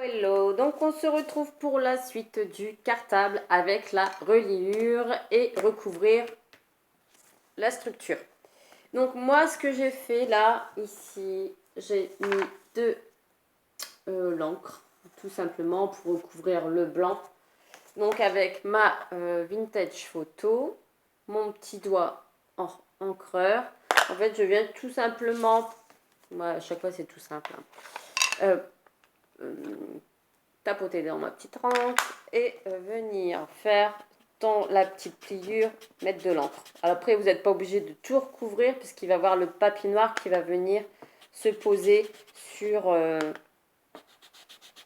Hello, donc on se retrouve pour la suite du cartable avec la reliure et recouvrir la structure. Donc moi ce que j'ai fait là, ici, j'ai mis de l'encre tout simplement pour recouvrir le blanc. Donc avec ma vintage photo, mon petit doigt encreur, en fait je viens tout simplement, moi à chaque fois c'est tout simple, hein, tapoter dans ma petite encre et venir faire dans la petite pliure, mettre de l'encre. Alors après, vous n'êtes pas obligé de tout recouvrir puisqu'il va y avoir le papier noir qui va venir se poser sur,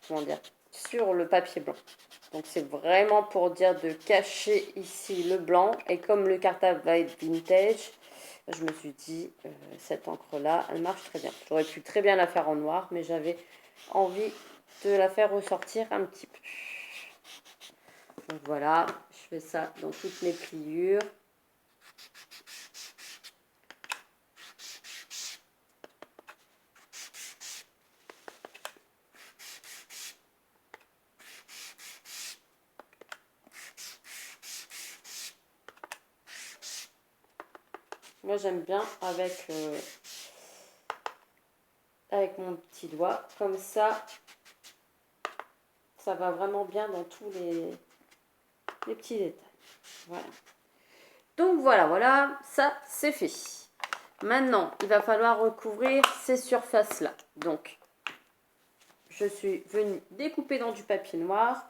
comment dire, sur le papier blanc. Donc c'est vraiment pour dire de cacher ici le blanc. Et comme le cartable va être vintage, je me suis dit, cette encre-là, elle marche très bien. J'aurais pu très bien la faire en noir, mais j'avais envie de la faire ressortir un petit peu. Donc voilà, je fais ça dans toutes mes pliures. Moi j'aime bien avec mon petit doigt, comme ça va vraiment bien dans tous les petits détails. Voilà. Donc voilà, ça c'est fait. Maintenant, il va falloir recouvrir ces surfaces-là. Donc, je suis venue découper dans du papier noir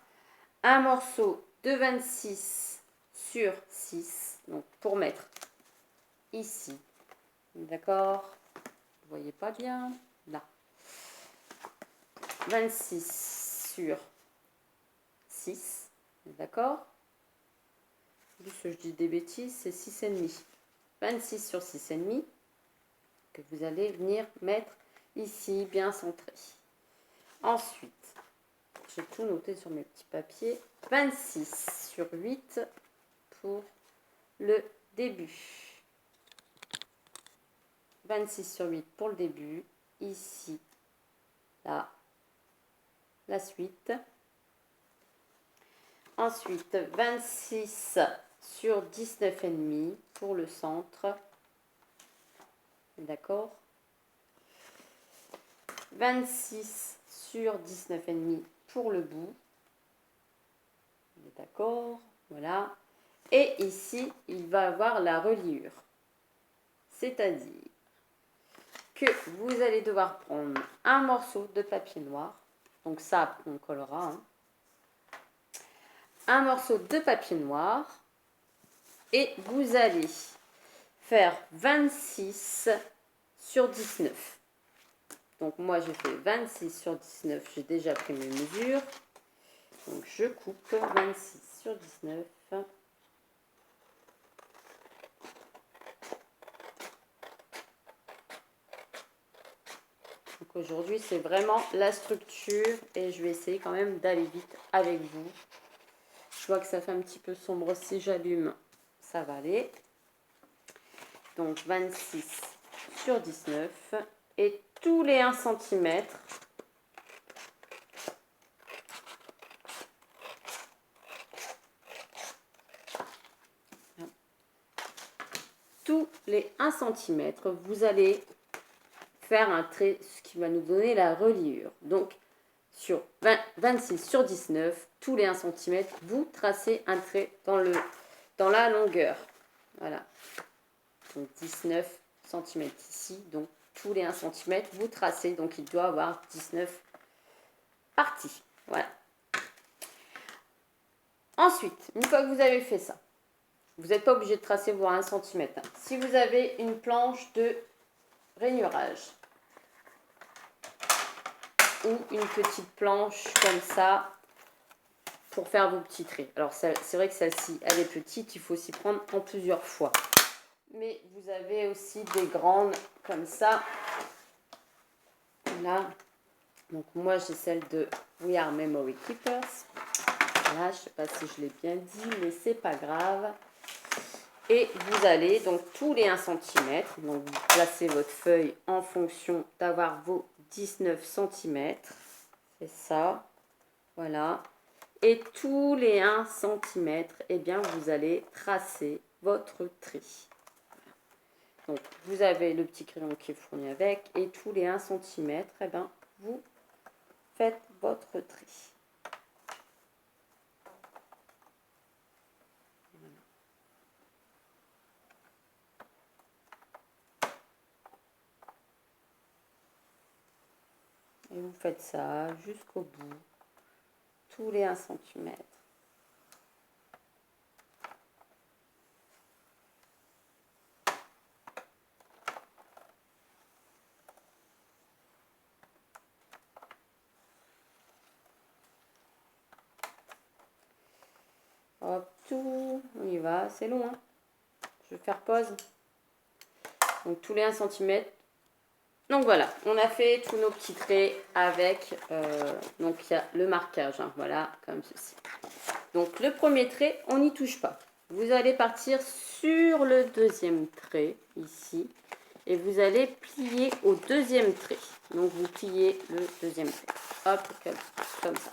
un morceau de 26 sur 6, donc pour mettre ici. D'accord? Vous voyez pas bien? Là. 26 sur 6. D'accord? Juste je dis des bêtises, c'est 6,5. 26 sur 6,5 que vous allez venir mettre ici, bien centré. Ensuite, j'ai tout noté sur mes petits papiers. 26 sur 8 pour le début. 26 sur 8 pour le début. Ici, là, la suite. Ensuite, 26 sur 19,5 pour le centre. D'accord? 26 sur 19,5 pour le bout. D'accord? Voilà. Et ici, il va avoir la reliure. C'est-à-dire que vous allez devoir prendre un morceau de papier noir. Donc ça, on collera. Hein. Un morceau de papier noir. Et vous allez faire 26 sur 19. Donc moi, j'ai fait 26 sur 19. J'ai déjà pris mes mesures. Donc je coupe 26 sur 19. Donc aujourd'hui, c'est vraiment la structure et je vais essayer quand même d'aller vite avec vous. Je vois que ça fait un petit peu sombre. Si j'allume, ça va aller. Donc 26 sur 19 et tous les 1 cm. Tous les 1 cm, vous allez faire un trait, ce qui va nous donner la reliure. Donc, sur 26 sur 19, tous les 1 cm, vous tracez un trait dans la longueur. Voilà. Donc, 19 cm ici. Donc, tous les 1 cm, vous tracez. Donc, il doit avoir 19 parties. Voilà. Ensuite, une fois que vous avez fait ça, vous n'êtes pas obligé de tracer vos 1 cm. Hein. Si vous avez une planche de rainurage ou une petite planche comme ça pour faire vos petits traits. Alors c'est vrai que celle-ci, elle est petite, il faut s'y prendre en plusieurs fois. Mais vous avez aussi des grandes comme ça. Là, donc moi j'ai celle de We Are Memory Keepers. Là, je ne sais pas si je l'ai bien dit, mais c'est pas grave. Et vous allez donc tous les 1 cm, donc vous placez votre feuille en fonction d'avoir vos 19 cm. C'est ça. Voilà. Et tous les 1 cm, eh bien, vous allez tracer votre tri. Donc, vous avez le petit crayon qui est fourni avec, et tous les 1 cm, eh bien, vous faites votre tri. Et vous faites ça jusqu'au bout, tous les 1 cm. Hop, tout, on y va, c'est long, hein. Je vais faire pause. Donc tous les 1 cm. Donc voilà, on a fait tous nos petits traits avec, donc il y a le marquage, hein, voilà, comme ceci. Donc le premier trait, on n'y touche pas. Vous allez partir sur le deuxième trait, ici, et vous allez plier au deuxième trait. Donc vous pliez le deuxième trait. Hop, comme ça.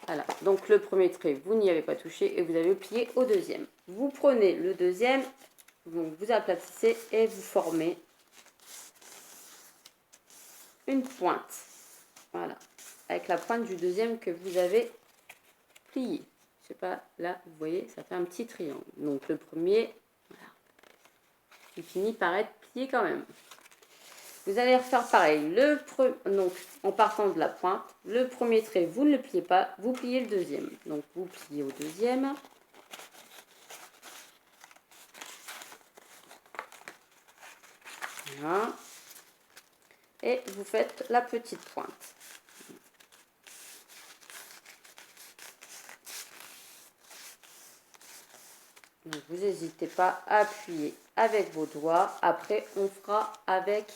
Voilà, donc le premier trait, vous n'y avez pas touché et vous allez plier au deuxième. Vous prenez le deuxième, donc vous aplatissez et vous formez une pointe. Voilà, avec la pointe du deuxième que vous avez plié. Je sais pas, là, vous voyez, ça fait un petit triangle. Donc le premier, voilà, il finit par être plié quand même. Vous allez refaire pareil. Donc, en partant de la pointe, le premier trait, vous ne le pliez pas, vous pliez le deuxième. Donc, vous pliez au deuxième. Voilà. Et vous faites la petite pointe. Donc, vous n'hésitez pas à appuyer avec vos doigts. Après, on fera avec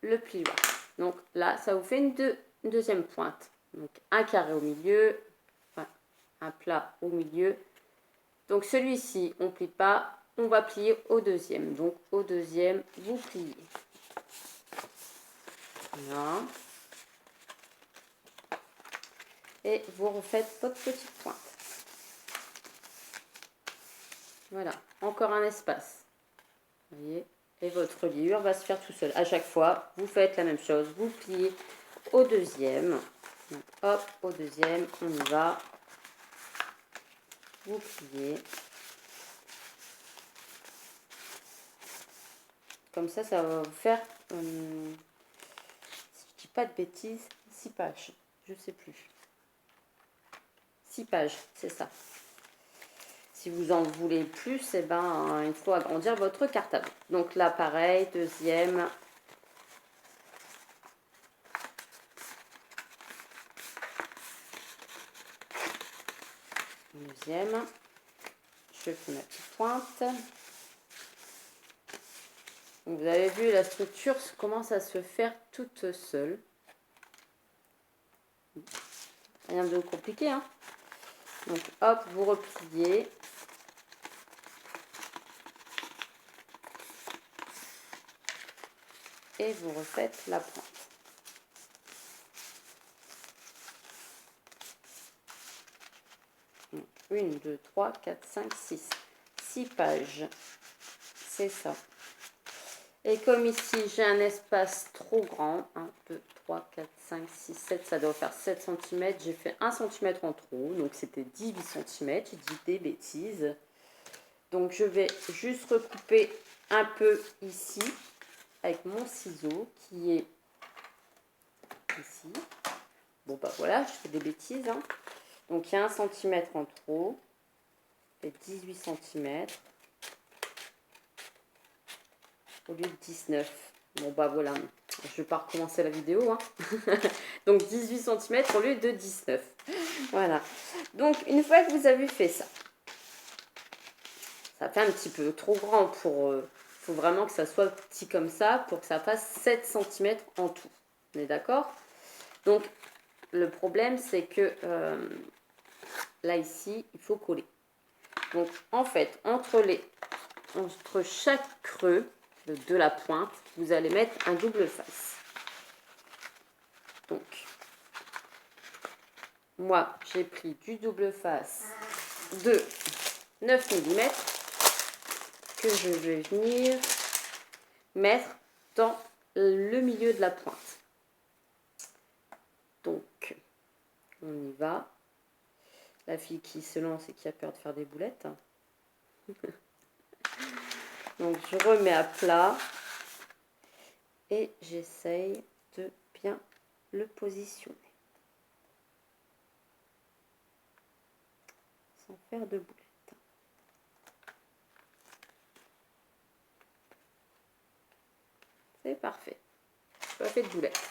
le plioir. Donc là, ça vous fait une deuxième pointe. Donc un carré au milieu, enfin, un plat au milieu. Donc celui-ci, on ne plie pas, on va plier au deuxième. Donc au deuxième, vous pliez. Voilà. Et vous refaites votre petite pointe. Voilà, encore un espace. Vous voyez ? Et votre reliure va se faire tout seul. À chaque fois, vous faites la même chose. Vous pliez au deuxième. Donc, hop, au deuxième, on y va. Vous pliez. Comme ça va vous faire, si je dis pas de bêtises, 6 pages. Je sais plus. 6 pages, c'est ça. Si vous en voulez plus, eh ben, il faut agrandir votre cartable. Donc là, pareil, deuxième. Deuxième. Je fais ma petite pointe. Donc, vous avez vu, la structure commence à se faire toute seule. Rien de compliqué, hein. Donc, hop, vous repliez. Et vous refaites la pointe. Donc, 1, 2, 3, 4, 5, 6. 6 pages. C'est ça. Et comme ici, j'ai un espace trop grand, 1, 2, 3, 4, 5, 6, 7, ça doit faire 7 cm. J'ai fait 1 cm en trop, donc c'était 18 cm. J'ai dit des bêtises. Donc, je vais juste recouper un peu ici, avec mon ciseau, qui est ici. Bon, bah voilà, je fais des bêtises, hein. Donc, il y a 1 cm en trop. Ça fait 18 cm. Au lieu de 19. Bon bah voilà, je vais pas recommencer la vidéo, hein. Donc 18 cm au lieu de 19. Voilà. Donc une fois que vous avez fait ça, ça fait un petit peu trop grand pour... faut vraiment que ça soit petit comme ça pour que ça fasse 7 cm en tout. On est d'accord? Donc le problème c'est que là ici, il faut coller. Donc en fait, entre chaque creux de la pointe, vous allez mettre un double face. Donc, moi, j'ai pris du double face de 9 mm que je vais venir mettre dans le milieu de la pointe. Donc, on y va. La fille qui se lance et qui a peur de faire des boulettes. Donc, je remets à plat et j'essaye de bien le positionner. Sans faire de boulettes. C'est parfait. Je n'ai pas fait de boulettes.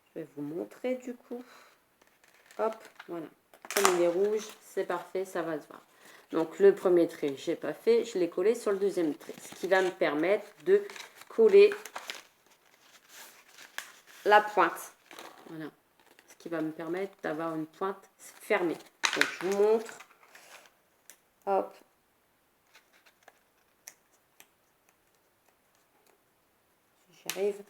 Je vais vous montrer du coup. Hop, voilà. Comme il est rouge, c'est parfait, ça va se voir. Donc le premier trait, j'ai pas fait, je l'ai collé sur le deuxième trait. Ce qui va me permettre de coller la pointe. Voilà. Ce qui va me permettre d'avoir une pointe fermée. Donc je vous montre. Hop. J'y arrive.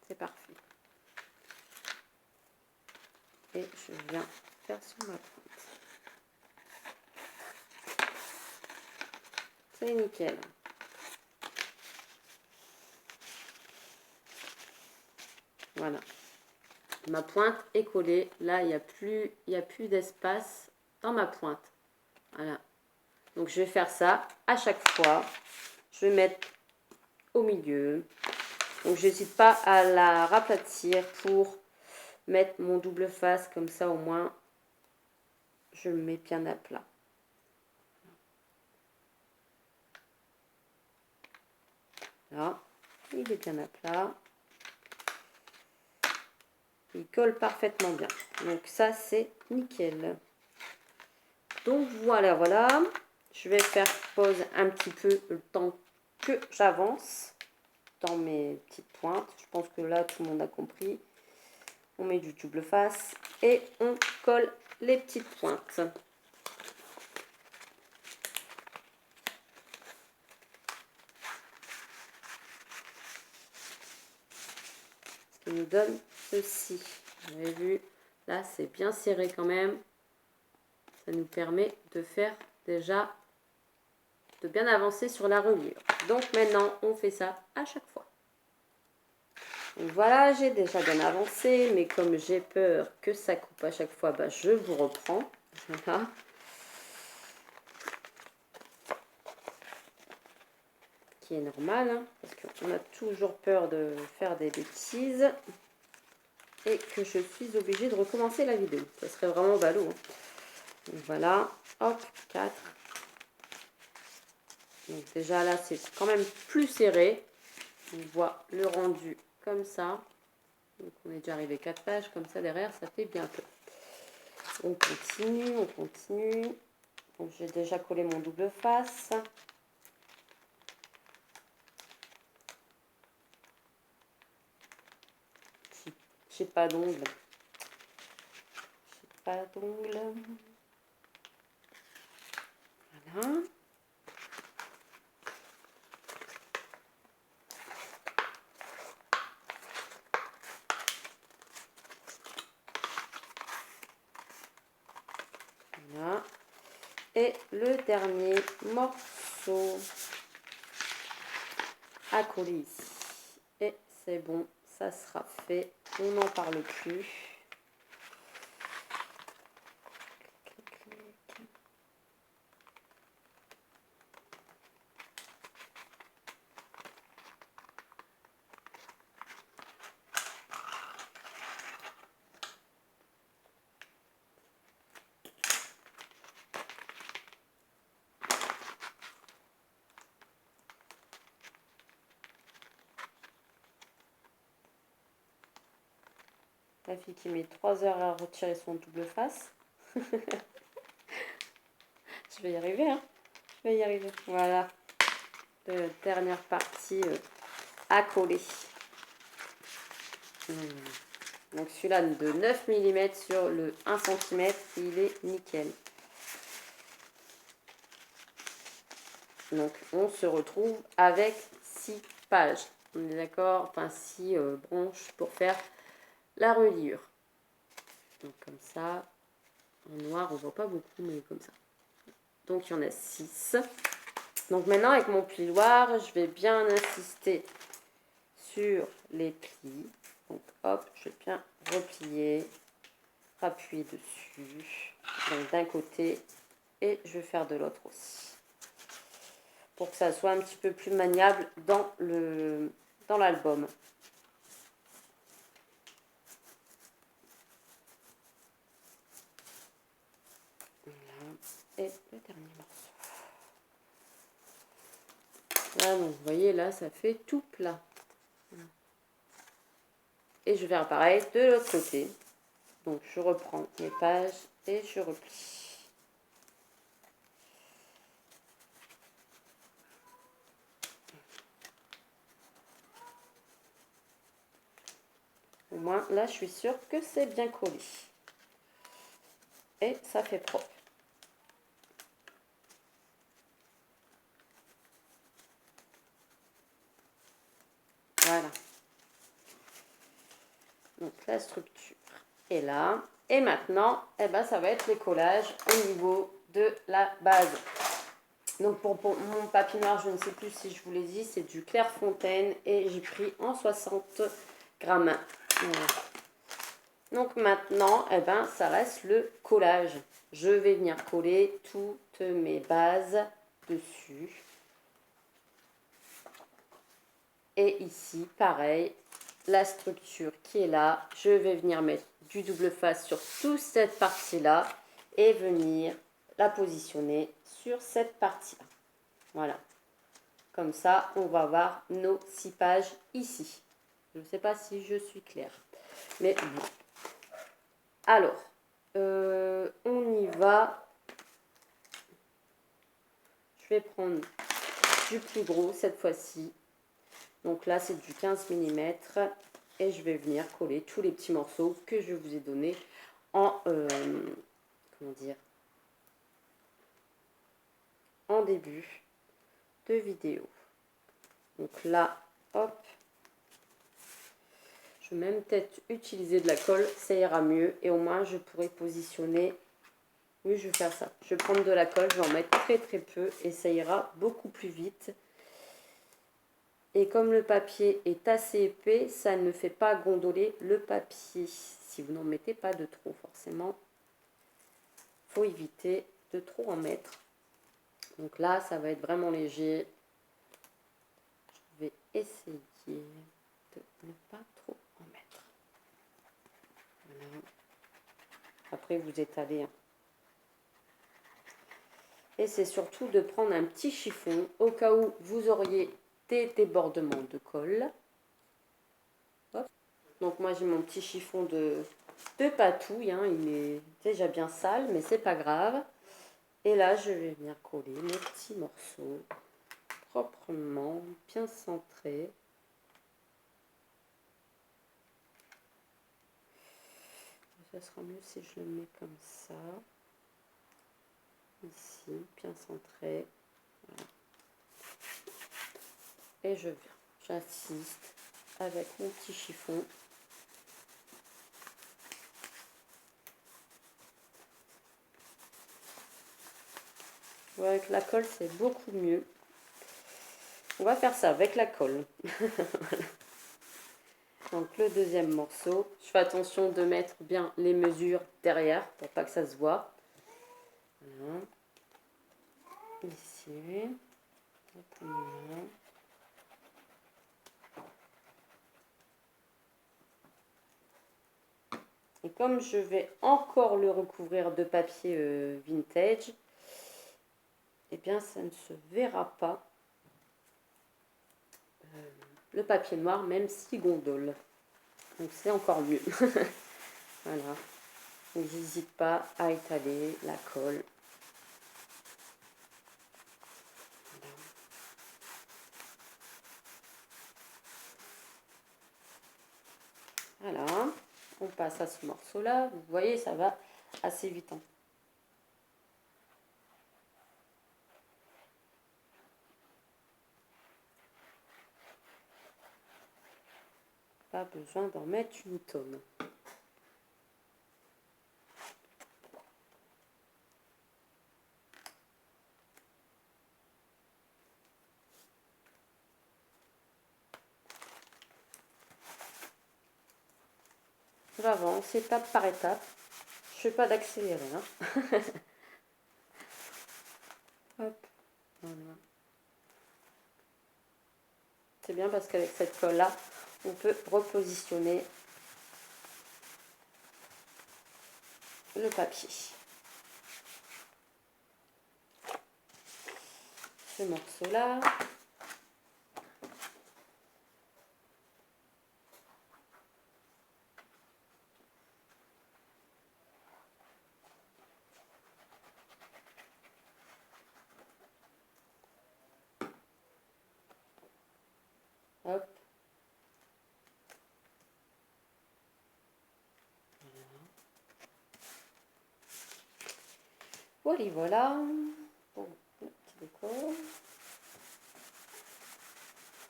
C'est parfait. Et je viens faire sur ma pointe. C'est nickel. Voilà. Ma pointe est collée. Là, il n'y a plus d'espace dans ma pointe. Voilà. Donc, je vais faire ça à chaque fois. Je vais mettre au milieu. Donc, je n'hésite pas à la raplatir pour mettre mon double face. Comme ça, au moins, je le mets bien à plat. Là, il est bien à plat. Il colle parfaitement bien. Donc, ça, c'est nickel. Donc, voilà, voilà. Je vais faire pause un petit peu le temps que j'avance dans mes petites pointes. Je pense que là, tout le monde a compris. On met du double face et on colle les petites pointes. Ce qui nous donne ceci. Vous avez vu, là, c'est bien serré quand même. Ça nous permet de faire déjà, de bien avancer sur la reliure. Donc maintenant, on fait ça à chaque fois. Donc voilà, j'ai déjà bien avancé, mais comme j'ai peur que ça coupe à chaque fois, bah, je vous reprends. Voilà. Qui est normal, hein, parce qu'on a toujours peur de faire des bêtises. Et que je suis obligée de recommencer la vidéo. Ça serait vraiment ballot. Hein. Donc voilà, hop, 4. Donc déjà là, c'est quand même plus serré. On voit le rendu comme ça. Donc on est déjà arrivé 4 pages, comme ça derrière, ça fait bien peu. On continue, on continue. Donc j'ai déjà collé mon double face. J'ai pas d'ongles. J'ai pas d'ongles. Voilà. Voilà. Et le dernier morceau à coller ici. Et c'est bon, ça sera fait. On n'en parle plus. La fille qui met 3 heures à retirer son double face. Je vais y arriver, hein. Je vais y arriver. Voilà. Dernière partie à coller. Donc celui-là de 9 mm sur le 1 cm, il est nickel. Donc, on se retrouve avec 6 pages. On est d'accord? Enfin, 6 branches pour faire la reliure. Donc, comme ça, en noir, on ne voit pas beaucoup, mais comme ça. Donc, il y en a 6. Donc, maintenant, avec mon plioir, je vais bien insister sur les plis. Donc, hop, je vais bien replier, appuyer dessus. Donc, d'un côté, et je vais faire de l'autre aussi. Pour que ça soit un petit peu plus maniable dans l'album. Voilà. Et le dernier morceau. Là, donc, vous voyez, là, ça fait tout plat. Et je vais faire pareil de l'autre côté. Donc, je reprends mes pages et je replie. Au moins, là, je suis sûre que c'est bien collé. Et ça fait propre. Voilà. Donc, la structure est là. Et maintenant, eh ben, ça va être les collages au niveau de la base. Donc, pour mon papier noir, je ne sais plus si je vous l'ai dit, c'est du Clairefontaine et j'ai pris en 60 grammes. Voilà. Donc maintenant, eh ben, ça reste le collage. Je vais venir coller toutes mes bases dessus. Et ici, pareil, la structure qui est là, je vais venir mettre du double face sur toute cette partie-là et venir la positionner sur cette partie-là. Voilà. Comme ça, on va avoir nos 6 pages ici. Je ne sais pas si je suis claire. Mais bon. Alors, on y va. Je vais prendre du plus gros cette fois-ci. Donc là, c'est du 15 mm. Et je vais venir coller tous les petits morceaux que je vous ai donnés en, comment dire, en début de vidéo. Donc là, hop. Je vais même peut-être utiliser de la colle, ça ira mieux. Et au moins, je pourrai positionner. Oui, je vais faire ça. Je vais prendre de la colle, je vais en mettre très très peu et ça ira beaucoup plus vite. Et comme le papier est assez épais, ça ne fait pas gondoler le papier. Si vous n'en mettez pas de trop, forcément, il faut éviter de trop en mettre. Donc là, ça va être vraiment léger. Je vais essayer de ne pas trop en mettre. Voilà. Après, vous étalez. Et c'est surtout de prendre un petit chiffon au cas où vous auriez des débordements de colle. Hop. Donc moi, j'ai mon petit chiffon de patouille. Hein. Il est déjà bien sale, mais c'est pas grave. Et là, je vais venir coller mes petits morceaux proprement, bien centrés. Ça sera mieux si je le mets comme ça. Ici, bien centré. Voilà. Et je viens, j'assiste avec mon petit chiffon. Ouais, avec la colle, c'est beaucoup mieux. On va faire ça avec la colle. Voilà. Donc le deuxième morceau, je fais attention de mettre bien les mesures derrière pour pas que ça se voit. Voilà. Ici. Et comme je vais encore le recouvrir de papier vintage, eh bien ça ne se verra pas le papier noir, même si gondole. Donc c'est encore mieux. Voilà. Donc j'hésite pas à étaler la colle. Voilà. Voilà. On passe à ce morceau-là. Vous voyez, ça va assez vite. Hein. pas besoin d'en mettre une tonne. J'avance étape par étape. Je ne fais pas d'accélérer. Hein. Hop, voilà. C'est bien parce qu'avec cette colle-là, on peut repositionner le papier. Ce morceau-là. Hop. Voilà. Voilà. Bon, le petit décor.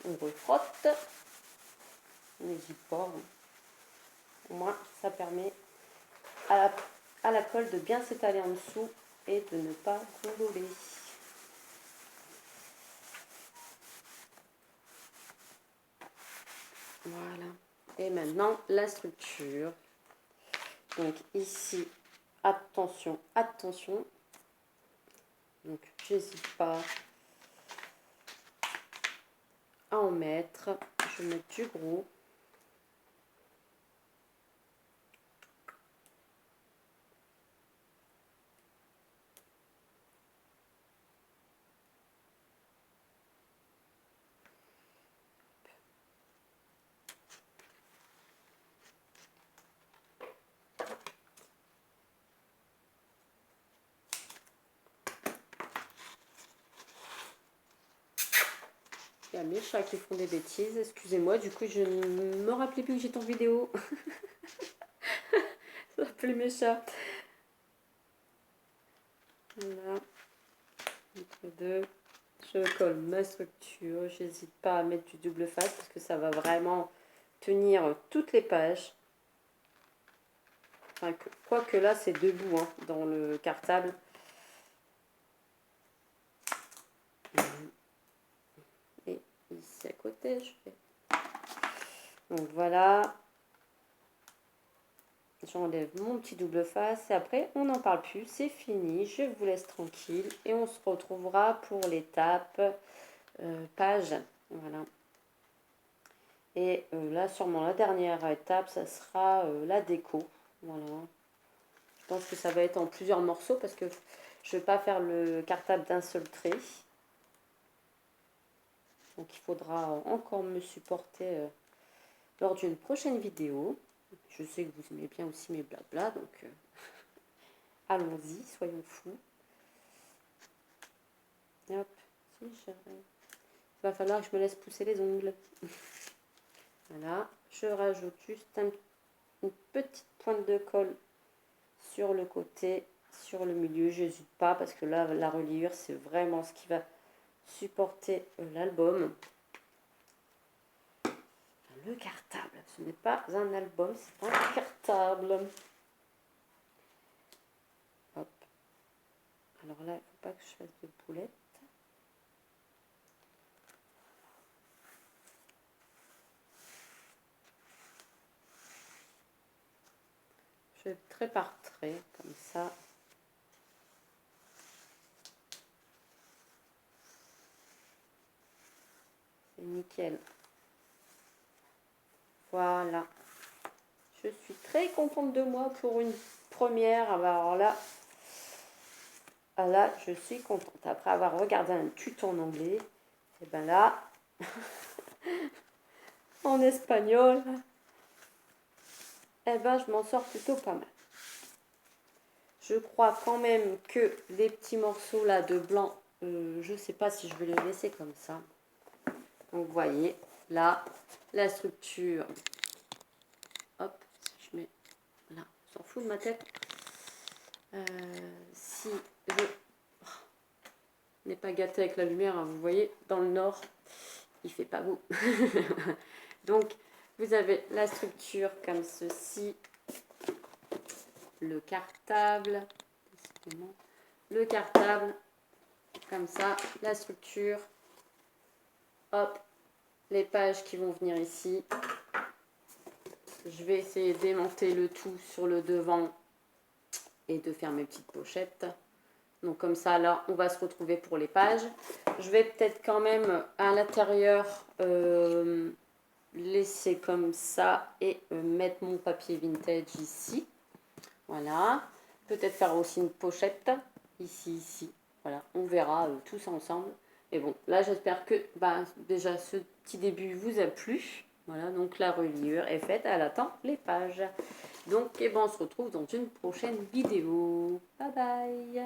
On refrotte. N'hésite pas. Au moins, ça permet à la colle de bien s'étaler en dessous et de ne pas gondoler. Voilà. Et maintenant, la structure. Donc ici, attention, attention. Donc, j'hésite pas à en mettre. Je vais mettre du gros. Il y a mes chats qui font des bêtises. Excusez-moi, du coup, je ne me rappelais plus que j'étais en vidéo. Ça s'appelle mes chats. Voilà. Entre deux. Je colle ma structure. J'hésite pas à mettre du double face parce que ça va vraiment tenir toutes les pages. Enfin, quoique là, c'est debout hein, dans le cartable. Et ici à côté, je fais. Donc voilà. J'enlève mon petit double face et après on n'en parle plus, c'est fini, je vous laisse tranquille et on se retrouvera pour l'étape page, voilà. Et là sûrement la dernière étape, ça sera la déco, voilà. Je pense que ça va être en plusieurs morceaux parce que je ne vais pas faire le cartable d'un seul trait. Donc il faudra encore me supporter lors d'une prochaine vidéo. Je sais que vous aimez bien aussi mes blabla, donc allons-y, soyons fous. Hop, si il va falloir que je me laisse pousser les ongles. Voilà, je rajoute juste une petite pointe de colle sur le côté, sur le milieu. Je n'hésite pas parce que là, la reliure, c'est vraiment ce qui va supporter l'album. Le cartable, ce n'est pas un album, c'est un cartable. Hop. Alors là, il ne faut pas que je fasse de boulettes. Je fais trait par trait, comme ça. C'est nickel. Voilà. Je suis très contente de moi pour une première. Alors là, je suis contente. Après avoir regardé un tuto en anglais, et ben là, en espagnol, et ben je m'en sors plutôt pas mal. Je crois quand même que les petits morceaux là de blanc, je sais pas si je vais les laisser comme ça. Donc vous voyez, là, la structure. Hop, je mets là, on s'en fout de ma tête. Si je n'ai pas gâté avec la lumière, hein, vous voyez, dans le nord, il fait pas beau. Donc, Vous avez la structure comme ceci. Le cartable. Le cartable. Comme ça. La structure. Hop. Les pages qui vont venir ici. Je vais essayer de démonter le tout sur le devant et de faire mes petites pochettes. Donc comme ça, là, on va se retrouver pour les pages. Je vais peut-être quand même à l'intérieur laisser comme ça et mettre mon papier vintage ici. Voilà. Peut-être faire aussi une pochette ici. Voilà, on verra tout ça ensemble. Et bon, là, j'espère que déjà ce petit début vous a plu. Voilà, donc la reliure est faite, elle attend les pages. Donc, on se retrouve dans une prochaine vidéo. Bye bye.